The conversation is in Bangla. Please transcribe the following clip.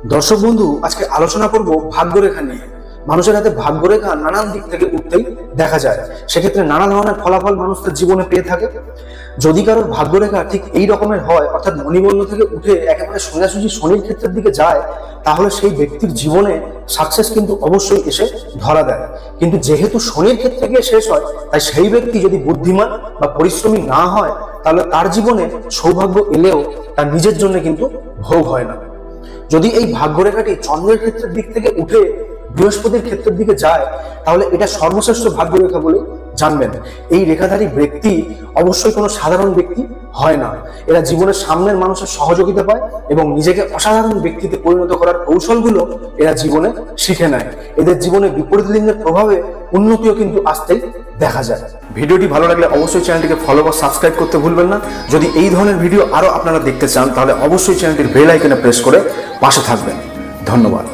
দর্শক বন্ধু, আজকে আলোচনা করব ভাগ্যরেখা নিয়ে। মানুষের হাতে ভাগ্যরেখা নানান দিক থেকে উঠতেই দেখা যায়। সেক্ষেত্রে নানা ধরনের ফলাফল মানুষ তার জীবনে পেয়ে থাকে। যদি কারোর ভাগ্যরেখা ঠিক এই রকমের হয়, অর্থাৎ মণিবন্ধ থেকে উঠে একেবারে সোজাসুজি শনির ক্ষেত্রের দিকে যায়, তাহলে সেই ব্যক্তির জীবনে সাকসেস কিন্তু অবশ্যই এসে ধরা দেয়। কিন্তু যেহেতু শনির ক্ষেত্রে গিয়ে শেষ হয়, তাই সেই ব্যক্তি যদি বুদ্ধিমান বা পরিশ্রমী না হয়, তাহলে তার জীবনে সৌভাগ্য এলেও তার নিজের জন্য কিন্তু ভোগ হয় না। যদি এই ভাগ্যরেখাটি চন্দ্রের ক্ষেত্রের দিক থেকে উঠে বৃহস্পতির ক্ষেত্রের দিকে যায়, তাহলে এটা সর্বশ্রেষ্ঠ ভাগ্যরেখা বলে জানবেন। এই রেখাধারী ব্যক্তি অবশ্যই কোনো সাধারণ ব্যক্তি হয় না। এরা জীবনের সামনের মানুষের সহযোগিতা পায় এবং নিজেকে অসাধারণ ব্যক্তিতে পরিণত করার কৌশলগুলো এরা জীবনে শিখে নেয়। এদের জীবনে বিপরীত লিঙ্গের প্রভাবে উন্নতিও কিন্তু আসতেই দেখা যায়। ভিডিওটি ভালো লাগলে অবশ্যই চ্যানেলটিকে ফলো বা সাবস্ক্রাইব করতে ভুলবেন না। যদি এই ধরনের ভিডিও আরো আপনারা দেখতে চান, তাহলে অবশ্যই চ্যানেলটির বেল আইকনে প্রেস করে পাশে থাকবেন। ধন্যবাদ।